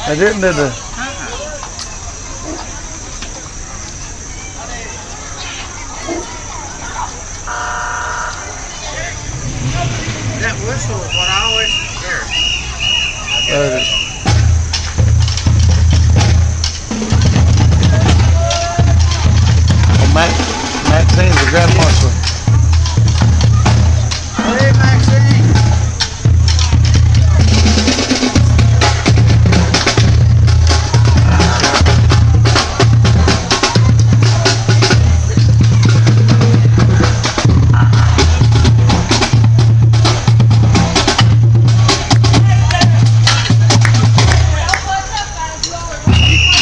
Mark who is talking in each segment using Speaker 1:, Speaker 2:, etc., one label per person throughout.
Speaker 1: They didn't, did they?
Speaker 2: That whistle is what I always hear.
Speaker 1: There it is. Oh, Maxine's the grand marshal.
Speaker 2: Hey, Maxine.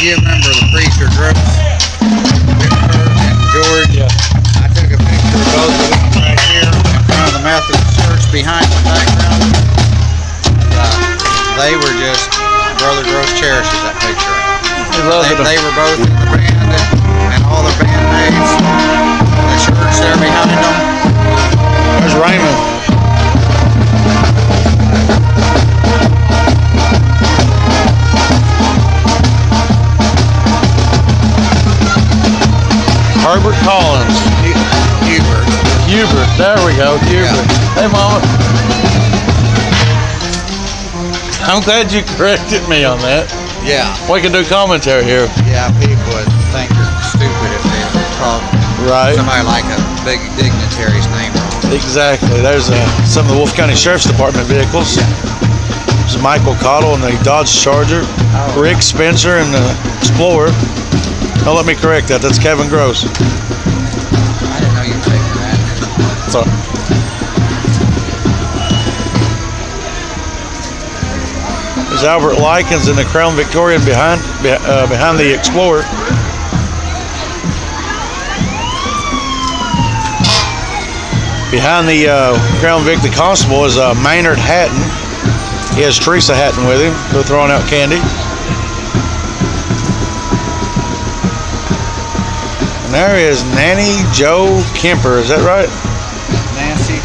Speaker 2: You remember the preacher groups? Victor and George?
Speaker 1: Yeah.
Speaker 2: I took a picture of both of them right here in front of the Methodist church behind the background. They were just, Brother Gross cherishes that picture. They were both in the band and all their bandmates. The church there behind them.
Speaker 1: There's Raymond. Herbert Collins. Hubert. There we go. Hubert. Yeah. Hey, Mama. I'm glad you corrected me on that.
Speaker 2: Yeah.
Speaker 1: We can do commentary here.
Speaker 2: Yeah, people would think you're stupid if they ever called somebody like a big dignitary's name wrong.
Speaker 1: Exactly. There's some of the Wolfe County Sheriff's Department vehicles. There's Michael Cottle and the Dodge Charger. Oh. Rick Spencer and the Explorer. Don't let me correct that. That's Kevin Gross.
Speaker 2: I didn't know you'd take that.
Speaker 1: Sorry. There's Albert Likens in the Crown Victorian behind the Explorer. Behind the Crown Vic, the constable is Maynard Hatton. He has Teresa Hatton with him. They're throwing out candy. There is Nancy Jo Kemper. Is that right?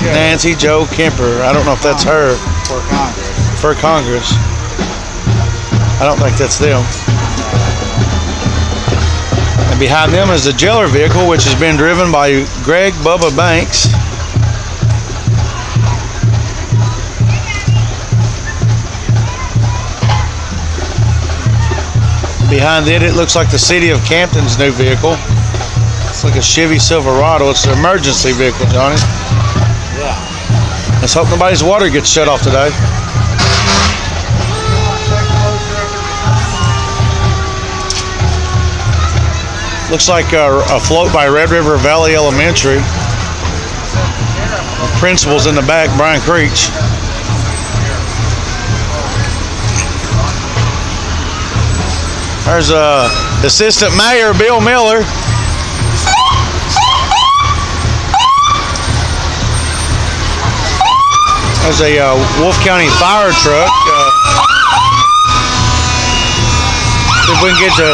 Speaker 1: Nancy Jo Kemper. I don't know if that's her.
Speaker 2: For Congress.
Speaker 1: For Congress. I don't think that's them. And behind them is the jailer vehicle, which has been driven by Greg Bubba Banks. Behind it looks like the city of Campton's new vehicle. It's like a Chevy Silverado. It's an emergency vehicle, Johnny.
Speaker 2: Yeah.
Speaker 1: Let's hope nobody's water gets shut off today. Looks like a float by Red River Valley Elementary. The principal's in the back, Brian Creech. There's Assistant Mayor Bill Miller. There's a Wolfe County fire truck. See if we can get a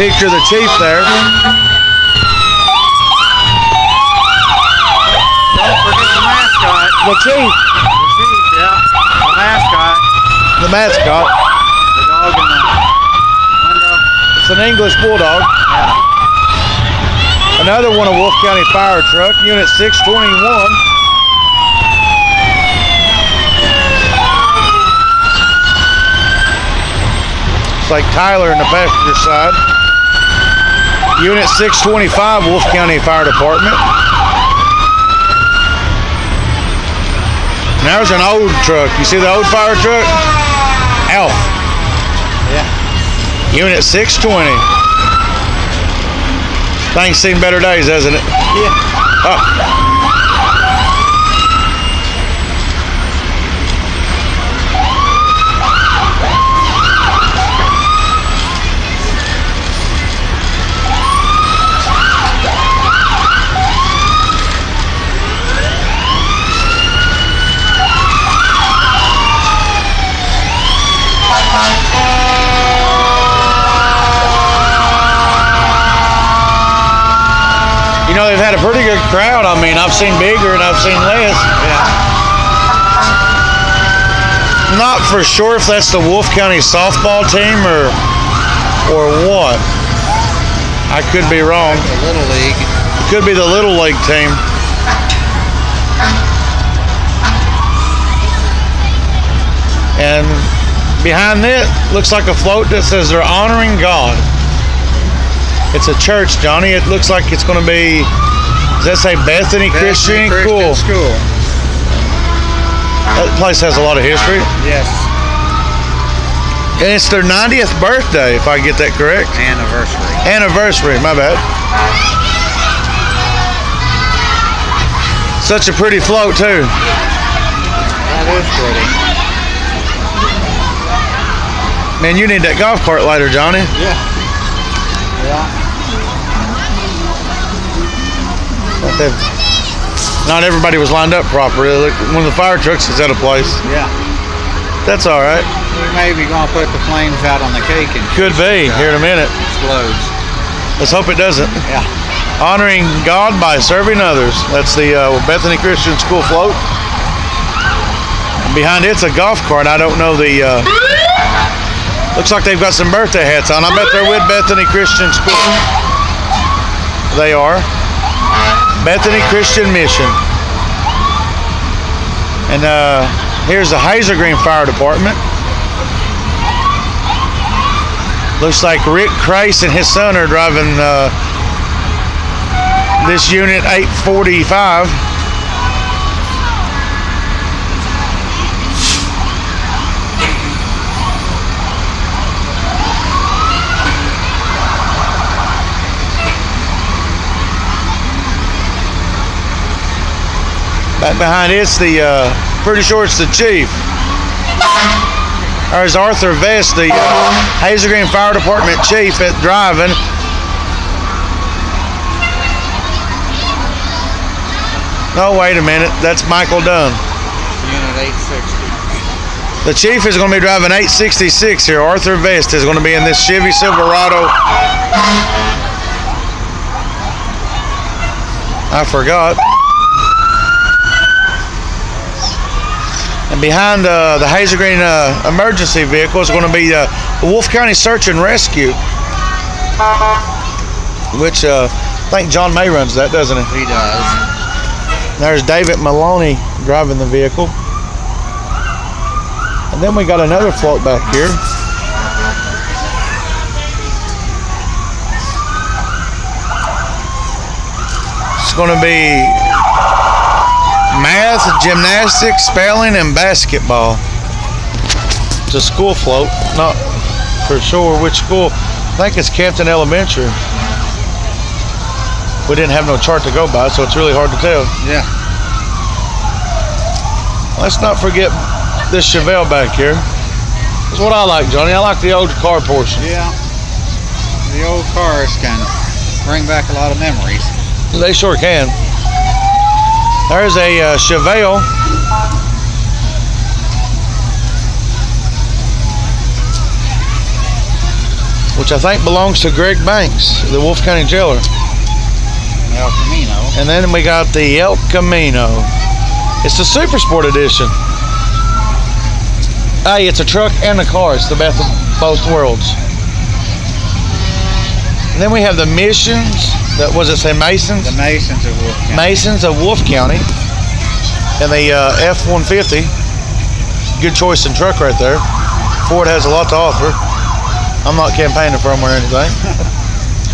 Speaker 1: picture of the chief there.
Speaker 2: Don't forget the mascot.
Speaker 1: The chief.
Speaker 2: The chief, yeah. The mascot.
Speaker 1: The mascot.
Speaker 2: The dog in the window.
Speaker 1: It's an English bulldog.
Speaker 2: Yeah.
Speaker 1: Another one of Wolfe County fire truck, Unit 621. Like Tyler in the passenger side. Unit 625, Wolfe County Fire Department. And there's an old truck. You see the old fire truck? Alf.
Speaker 2: Yeah.
Speaker 1: Unit 620. Thing's seen better days, hasn't it?
Speaker 2: Yeah.
Speaker 1: Oh. You know, they've had a pretty good crowd. I mean, I've seen bigger and I've seen less.
Speaker 2: Yeah.
Speaker 1: not for sure if that's the Wolfe County softball team or what. I could be wrong.
Speaker 2: The Little League.
Speaker 1: Could be the Little League team. And behind it looks like a float that says they're honoring God. It's a church, Johnny. It looks like it's going to be, does that say Bethany Christian? Cool.
Speaker 2: School.
Speaker 1: That place has a lot of history.
Speaker 2: Yes.
Speaker 1: And it's their 90th birthday, if I get that correct. Anniversary, my bad. Such a pretty float, too.
Speaker 2: That is pretty.
Speaker 1: Man, you need that golf cart later, Johnny.
Speaker 2: Yeah.
Speaker 1: Not everybody was lined up properly. One of the fire trucks is out of place.
Speaker 2: Yeah.
Speaker 1: That's all right.
Speaker 2: We may be going to put the flames out on the cake and
Speaker 1: could be here in a minute.
Speaker 2: Explodes.
Speaker 1: Let's hope it doesn't.
Speaker 2: Yeah.
Speaker 1: Honoring God by serving others. That's the Bethany Christian School float. And behind it's a golf cart. I don't know the. Looks like they've got some birthday hats on. I bet they're with Bethany Christian School. They are. Bethany Christian Mission. And here's the Hazel Green Fire Department. Looks like Rick Crace and his son are driving this unit 845. Back behind it's the, pretty sure it's the chief. There's Arthur Vest, the Hazel Green Fire Department chief at driving. No, wait a minute. That's Michael Dunn.
Speaker 2: Unit 860.
Speaker 1: The chief is going to be driving 866 here. Arthur Vest is going to be in this Chevy Silverado. I forgot. And behind the Hazel Green emergency vehicle is going to be the Wolfe County Search and Rescue, which I think John May runs that, doesn't he?
Speaker 2: He does.
Speaker 1: There's David Maloney driving the vehicle. And then we got another float back here. It's going to be math, gymnastics, spelling, and basketball. It's a school float. Not for sure which school. I think it's Campton Elementary. We didn't have no chart to go by, so it's really hard to tell.
Speaker 2: Yeah.
Speaker 1: Let's not forget this Chevelle back here. That's what I like, Johnny. I like the old car portion.
Speaker 2: Yeah. The old cars can bring back a lot of memories.
Speaker 1: They sure can. There's a Chevelle. Which I think belongs to Greg Banks, the Wolfe County jailer.
Speaker 2: El Camino.
Speaker 1: And then we got the El Camino. It's the Super Sport edition. Hey, it's a truck and a car. It's the best of both worlds. And then we have the Missions. That was it say Masons?
Speaker 2: The Masons of Wolfe County.
Speaker 1: Masons of Wolfe County. And the F-150. Good choice in truck right there. Ford has a lot to offer. I'm not campaigning for them or anything.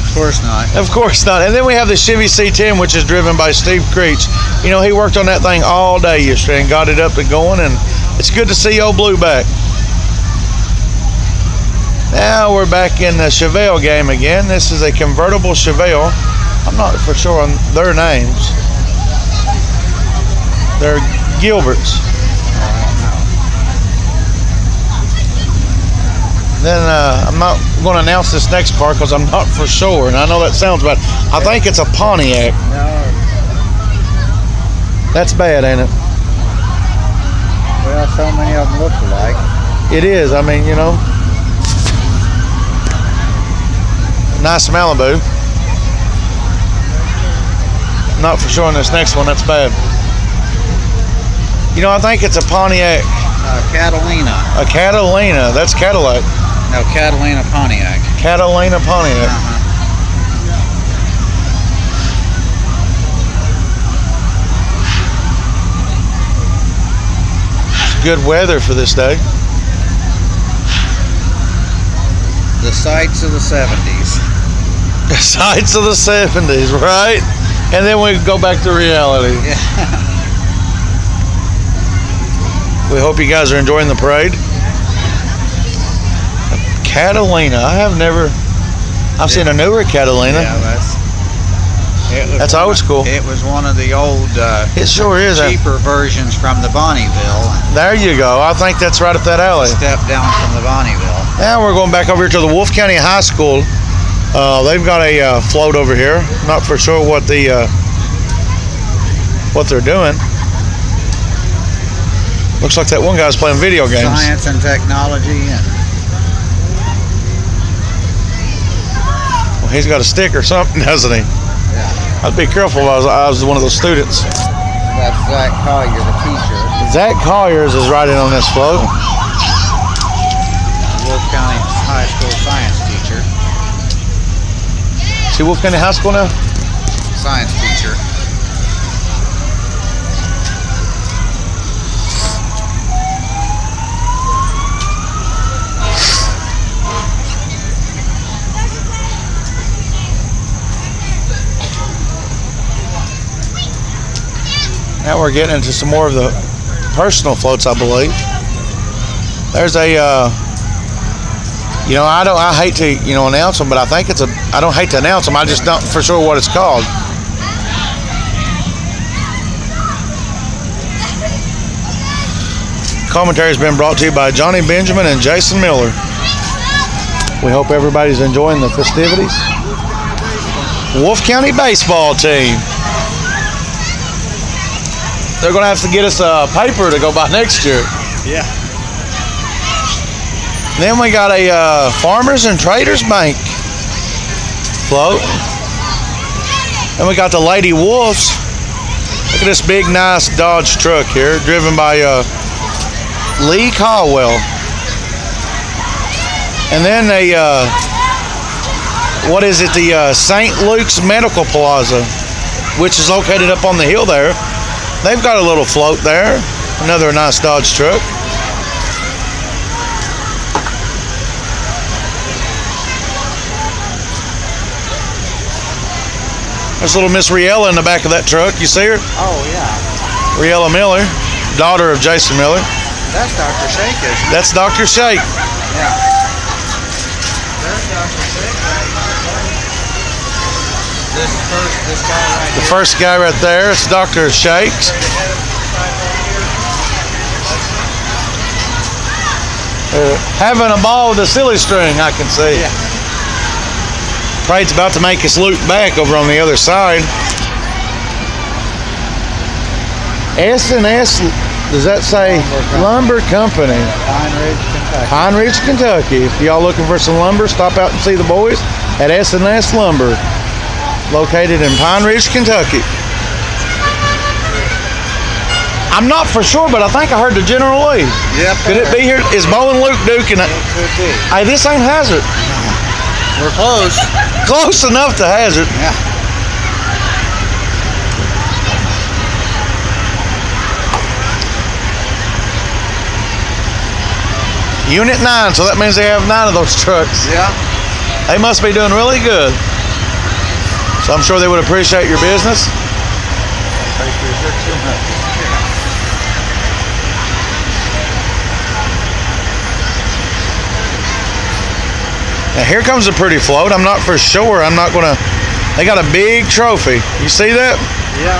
Speaker 2: Of course not.
Speaker 1: Of course not. And then we have the Chevy C10, which is driven by Steve Creech. You know, he worked on that thing all day yesterday and got it up and going, and it's good to see old Blue back. Now we're back in the Chevelle game again. This is a convertible Chevelle. I'm not for sure on their names. They're Gilberts. Then I'm not going to announce this next car because I'm not for sure, and I know that sounds bad. I think it's a Pontiac.
Speaker 2: No.
Speaker 1: That's bad, ain't it?
Speaker 2: Well, so many of them look alike.
Speaker 1: It is. I mean, you know. Nice Malibu. Not for sure on this next one. That's bad. You know, I think it's a Pontiac
Speaker 2: Catalina.
Speaker 1: A Catalina. That's Cadillac.
Speaker 2: No, Catalina Pontiac.
Speaker 1: Catalina Pontiac. It's good weather for this day.
Speaker 2: The sights of the 70s.
Speaker 1: The sights of the 70s, right? And then we go back to reality.
Speaker 2: Yeah.
Speaker 1: We hope you guys are enjoying the parade. Catalina. I've seen a newer Catalina.
Speaker 2: Yeah,
Speaker 1: that's old school.
Speaker 2: It was one of the old
Speaker 1: it sure is
Speaker 2: cheaper versions from the Bonneville.
Speaker 1: There you go. I think that's right up that alley.
Speaker 2: Step down from the Bonneville.
Speaker 1: Now we're going back over here to the Wolfe County High School. They've got a float over here. Not for sure what they're doing. Looks like that one guy's playing video games.
Speaker 2: Science and technology.
Speaker 1: Well, he's got a stick or something, doesn't he?
Speaker 2: Yeah.
Speaker 1: I'd be careful if I was one of those students.
Speaker 2: That's Zach Collier, the teacher.
Speaker 1: Zach Colliers is riding on this float.
Speaker 2: Wolfe County High School science teacher.
Speaker 1: Is he Wolfe County High School now?
Speaker 2: Science teacher.
Speaker 1: Now we're getting into some more of the personal floats, I believe. There's a, I hate to, announce them, but I think I don't hate to announce them, I just don't for sure what it's called. Commentary has been brought to you by Johnny Benjamin and Jason Miller. We hope everybody's enjoying the festivities. Wolfe County baseball team. They're going to have to get us a paper to go by next year.
Speaker 2: Yeah.
Speaker 1: Then we got a Farmers and Traders Bank float. And we got the Lady Wolves. Look at this big, nice Dodge truck here, driven by Lee Caldwell. And then the St. Luke's Medical Plaza, which is located up on the hill there. They've got a little float there. Another nice Dodge truck. There's little Miss Riella in the back of that truck. You see her?
Speaker 2: Oh, yeah.
Speaker 1: Riella Miller, daughter of Jason Miller.
Speaker 2: That's Dr. Shake, isn't it?
Speaker 1: That's Dr. Shake.
Speaker 2: Yeah. There's Dr. Shake. This guy right
Speaker 1: The
Speaker 2: here.
Speaker 1: first guy right there, it's Dr. Shakes. Having a ball with a silly string, I can see.
Speaker 2: Yeah.
Speaker 1: Parade's about to make us loop back over on the other side. S&S, does that say Lumber Company?
Speaker 2: Pine Ridge, Kentucky.
Speaker 1: Pine Ridge, Kentucky. If y'all looking for some lumber, stop out and see the boys at S&S Lumber, located in Pine Ridge, Kentucky. I'm not for sure, but I think I heard the General Lee.
Speaker 2: Yep.
Speaker 1: Could it be here? Is Bo and Luke duking it?
Speaker 2: It could be.
Speaker 1: Hey, this ain't Hazard.
Speaker 2: We're close.
Speaker 1: Close enough to Hazard.
Speaker 2: Yeah.
Speaker 1: Unit 9, so that means they have 9 of those trucks.
Speaker 2: Yeah.
Speaker 1: They must be doing really good. So I'm sure they would appreciate your business. Now here comes a pretty float. I'm not for sure. They got a big trophy. You see that?
Speaker 2: Yeah.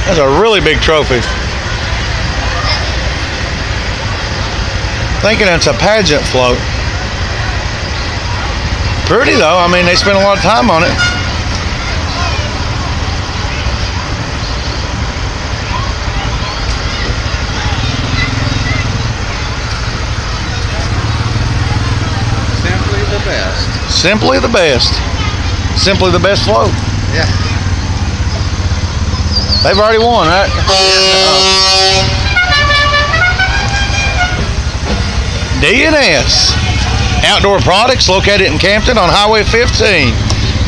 Speaker 1: That's a really big trophy. Thinking it's a pageant float. Pretty though. I mean, they spent a lot of time on it.
Speaker 2: Simply the best.
Speaker 1: Simply the best. Simply the best float.
Speaker 2: Yeah.
Speaker 1: They've already won, right? D&S Outdoor Products, located in Campton on Highway 15.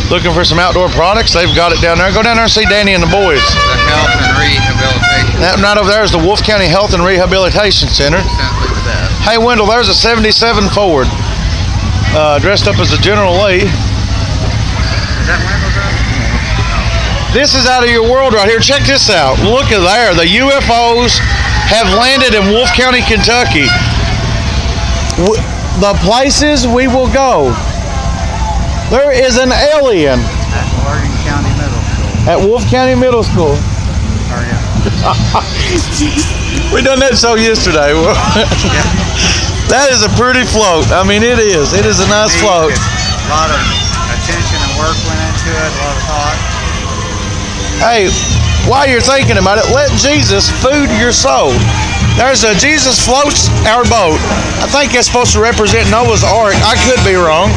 Speaker 1: Looking for some outdoor products? They've got it down there. Go down there and see Danny and the boys.
Speaker 2: The Health and Rehabilitation.
Speaker 1: That right over there is the Wolfe County Health and Rehabilitation Center.
Speaker 2: Simply the best.
Speaker 1: Hey, Wendell, there's a 77 Ford dressed up as a General Lee.
Speaker 2: Is that Wendell's up?
Speaker 1: This is out of your world right here. Check this out. Look at there. The UFOs have landed in Wolfe County, Kentucky. The places we will go. There is an alien
Speaker 2: At Morgan County Middle School.
Speaker 1: at Wolfe County Middle School.
Speaker 2: Are you?
Speaker 1: We done that show yesterday.
Speaker 2: Yeah.
Speaker 1: That is a pretty float. I mean, it is. It is a nice float.
Speaker 2: A lot of attention and work went into it. A lot of thought.
Speaker 1: Hey, while you're thinking about it, let Jesus food your soul. There's a Jesus floats our boat. I think it's supposed to represent Noah's Ark. I could be wrong.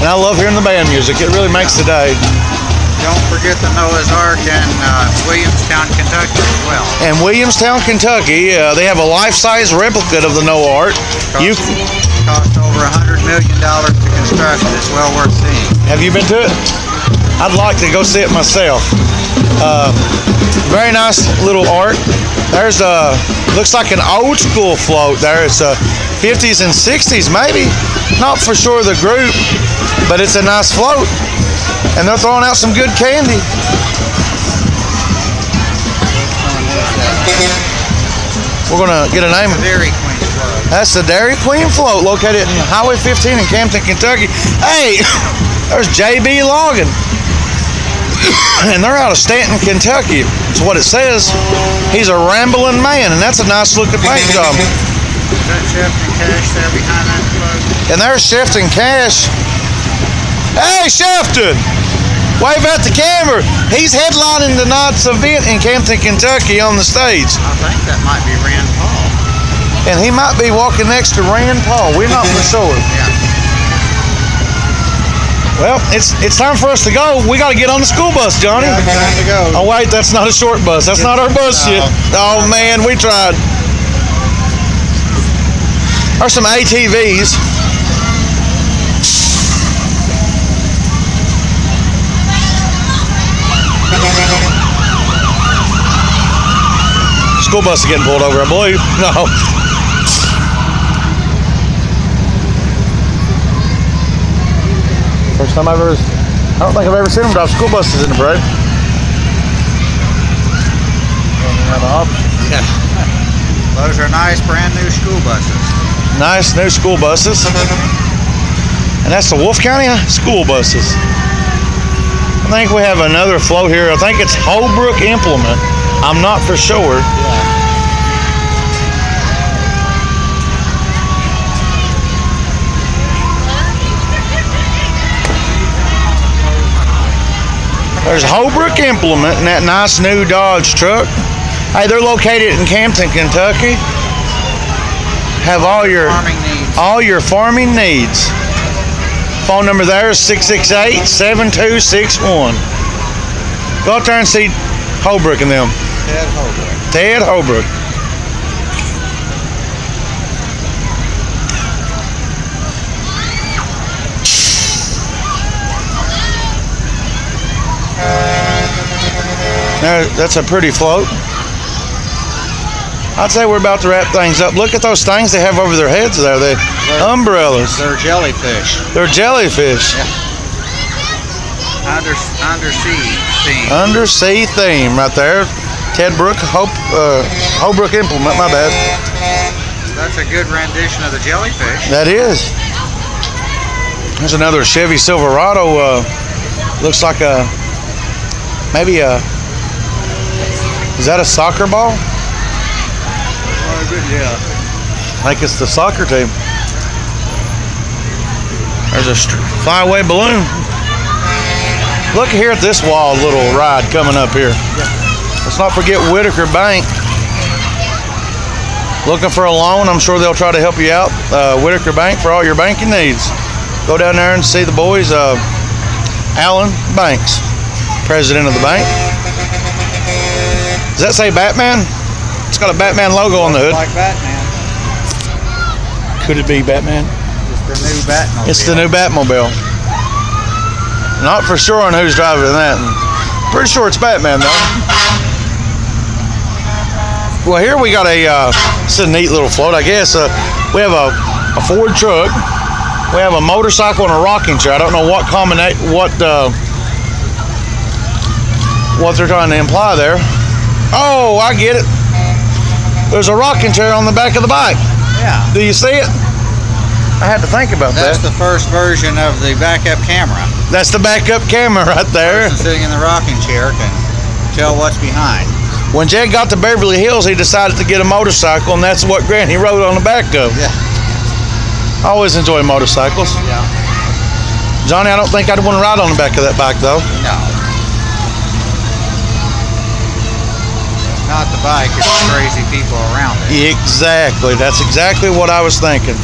Speaker 1: And I love hearing the band music. It really makes the day.
Speaker 2: Don't forget the Noah's Ark in Williamstown, Kentucky as well.
Speaker 1: In Williamstown, Kentucky, they have a life-size replica of the Noah Ark.
Speaker 2: Cost over $100 million to construct. It's well worth seeing.
Speaker 1: Have you been to it? I'd like to go see it myself. Very nice little ark. There's looks like an old school float there. It's 50s and 60s maybe. Not for sure the group, but it's a nice float. And they're throwing out some good candy. We're gonna get a name.
Speaker 2: Dairy Queen float.
Speaker 1: That's the Dairy Queen float located in Highway 15 in Campton, Kentucky. Hey, there's JB Logging. And they're out of Stanton, Kentucky. That's what it says. He's a rambling man, and that's a nice looking paint job.
Speaker 2: Is that Shefton Cash there behind that float?
Speaker 1: And there's Shefton Cash. Hey, Shefton! Wave at the camera. He's headlining tonight's event in Campton, Kentucky on the stage.
Speaker 2: I think that might be Rand Paul.
Speaker 1: And he might be walking next to Rand Paul. We're not for sure.
Speaker 2: Yeah.
Speaker 1: Well, it's time for us to go. We got to get on the school bus, Johnny.
Speaker 2: Yeah, time to go.
Speaker 1: Oh, wait, that's not a short bus. That's not our bus
Speaker 2: No.
Speaker 1: yet. Oh, man, we tried. There's some ATVs. School bus is getting pulled over, I believe. No. First time I don't think I've ever seen them drive school buses in the parade.
Speaker 2: Yeah. Those are nice brand new school buses.
Speaker 1: Nice new school buses. And that's the Wolfe County school buses. I think we have another float here. I think it's Holbrook Implement. I'm not for sure. There's Holbrook Implement in that nice new Dodge truck. Hey, they're located in Campton, Kentucky. Have all your farming needs. Phone number there is 668-7261. Go out there and see Holbrook and them.
Speaker 2: Ted Holbrook.
Speaker 1: Ted Holbrook. That's a pretty float. I'd say we're about to wrap things up. Look at those things they have over their heads there. They're umbrellas.
Speaker 2: They're jellyfish.
Speaker 1: They're jellyfish.
Speaker 2: Yeah. Undersea theme.
Speaker 1: Undersea theme right there. Holbrook Implement, my bad.
Speaker 2: That's a good rendition of the jellyfish.
Speaker 1: That is. There's another Chevy Silverado. Looks like maybe is that a soccer ball?
Speaker 2: Yeah.
Speaker 1: I think it's the soccer team. There's a flyaway balloon. Look here at this wild little ride coming up here. Let's not forget Whitaker Bank. Looking for a loan? I'm sure they'll try to help you out. Whitaker Bank for all your banking needs. Go down there and see the boys. Alan Banks, president of the bank. Does that say Batman? It's got a Batman logo on the hood.
Speaker 2: Like Batman.
Speaker 1: Could it be Batman?
Speaker 2: It's the new Batmobile.
Speaker 1: It's the new Batmobile. Not for sure on who's driving that. Pretty sure it's Batman though. Well, here we got it's a neat little float, I guess. We have a Ford truck. We have a motorcycle and a rocking chair. I don't know what they're trying to imply there. Oh, I get it. There's a rocking chair on the back of the bike.
Speaker 2: Yeah.
Speaker 1: Do you see it? I had to think about
Speaker 2: That's
Speaker 1: that.
Speaker 2: the first version of the backup camera.
Speaker 1: That's the backup camera right there.
Speaker 2: The person sitting in the rocking chair can tell what's behind.
Speaker 1: When Jed got to Beverly Hills, he decided to get a motorcycle, and that's what Granny rode on the back of.
Speaker 2: Yeah.
Speaker 1: I always enjoy motorcycles.
Speaker 2: Yeah.
Speaker 1: Johnny, I don't think I'd want to ride on the back of that bike, though.
Speaker 2: No. Not the bike, it's the crazy people around it.
Speaker 1: Exactly. That's exactly what I was thinking.